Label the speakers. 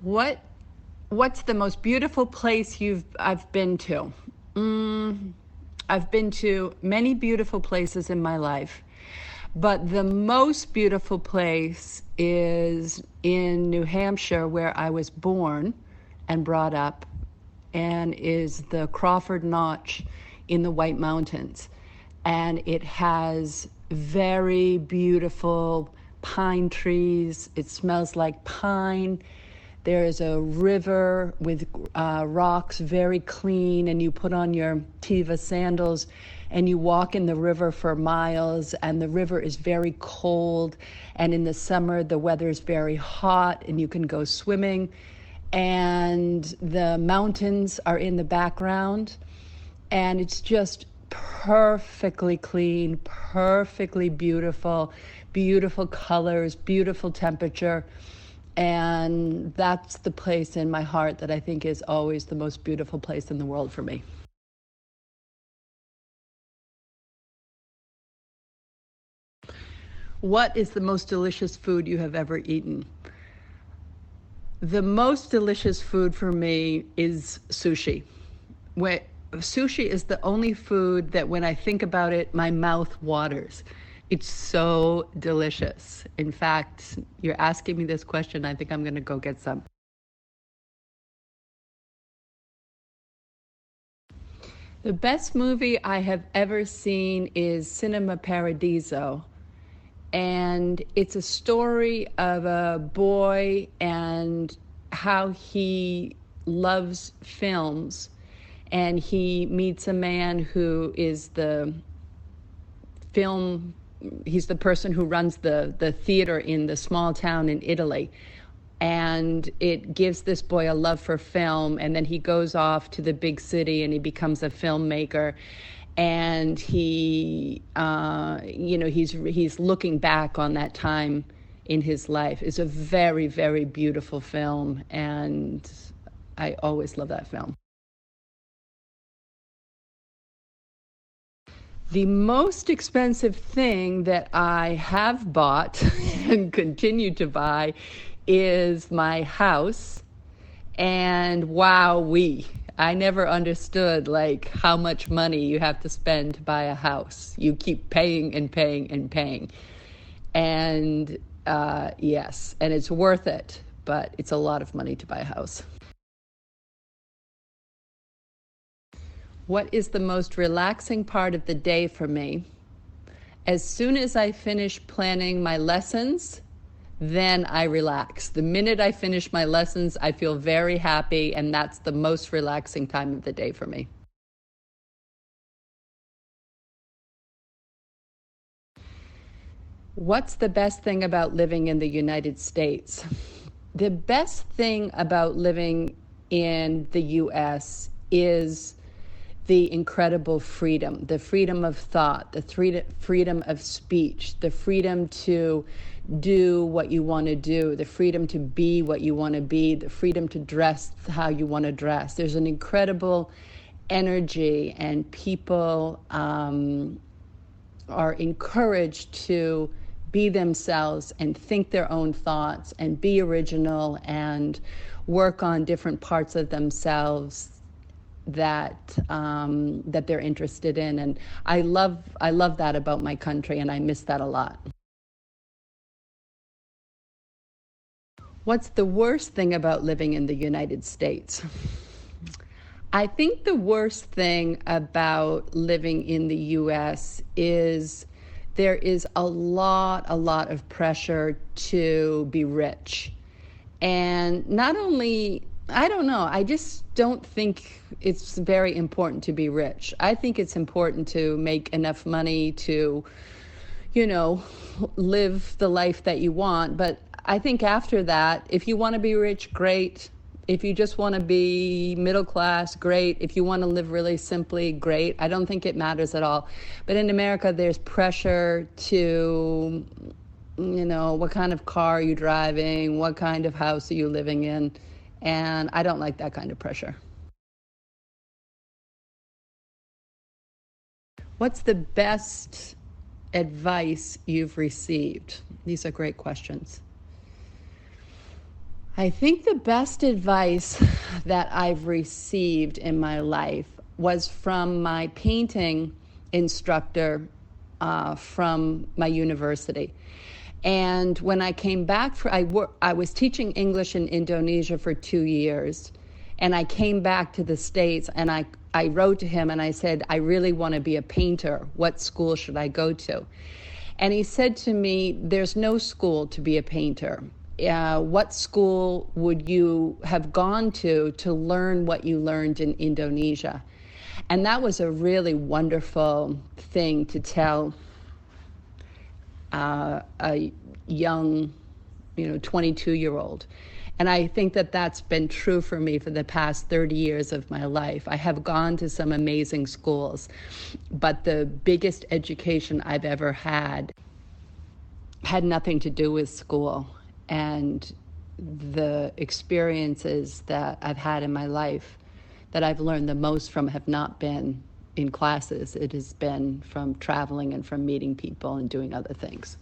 Speaker 1: What What's the most beautiful place I've been to? I've been to many beautiful places in my life, but the most beautiful place is in New Hampshire, where I was born and brought up, and is the Crawford Notch in the White Mountains. And it has very beautiful pine trees. It smells like pine. There is a river with rocks, very clean, and you put on your Teva sandals and you walk in the river for miles, and the river is very cold, and in the summer the weather is very hot and you can go swimming, and the mountains are in the background, and it's just perfectly clean, perfectly beautiful, beautiful colors, beautiful temperature. And that's the place in my heart that I think is always the most beautiful place in the world for me. What is the most delicious food you have ever eaten? The most delicious food for me is sushi. Sushi is the only food that when I think about it, my mouth waters. It's so delicious. In fact, you're asking me this question, I think I'm going to go get some. The best movie I have ever seen is Cinema Paradiso. And it's a story of a boy and how he loves films. And he meets a man who is he's the person who runs the theater in the small town in Italy. And it gives this boy a love for film, and then he goes off to the big city and he becomes a filmmaker. And he's looking back on that time in his life. It's a very, very beautiful film, and I always love that film. The most expensive thing that I have bought and continue to buy is my house. And wowee, I never understood like how much money you have to spend to buy a house. You keep paying and paying and paying. And yes, and it's worth it, but it's a lot of money to buy a house. What is the most relaxing part of the day for me? As soon as I finish planning my lessons, then I relax. The minute I finish my lessons, I feel very happy, and that's the most relaxing time of the day for me. What's the best thing about living in the United States? The best thing about living in the US is the incredible freedom, the freedom of thought, the freedom of speech, the freedom to do what you want to do, the freedom to be what you want to be, the freedom to dress how you want to dress. There's an incredible energy, and people are encouraged to be themselves and think their own thoughts and be original and work on different parts of themselves that they're interested in. And I love that about my country, and I miss that a lot. What's the worst thing about living in the United States? I think the worst thing about living in the US is there is a lot of pressure to be rich. And not only, I don't know, I just don't think it's very important to be rich. I think it's important to make enough money to, live the life that you want. But I think after that, if you want to be rich, great. If you just want to be middle class, great. If you want to live really simply, great. I don't think it matters at all. But in America, there's pressure to, what kind of car are you driving? What kind of house are you living in? And I don't like that kind of pressure. What's the best advice you've received? These are great questions. I think the best advice that I've received in my life was from my painting instructor from my university. And when I came back, I was teaching English in Indonesia for 2 years. And I came back to the States and I wrote to him and I said, I really want to be a painter. What school should I go to? And he said to me, there's no school to be a painter. What school would you have gone to learn what you learned in Indonesia? And that was a really wonderful thing to tell a young, 22-year-old. And I think that that's been true for me for the past 30 years of my life. I have gone to some amazing schools, but the biggest education I've ever had nothing to do with school. And the experiences that I've had in my life that I've learned the most from have not been in classes. It has been from traveling and from meeting people and doing other things.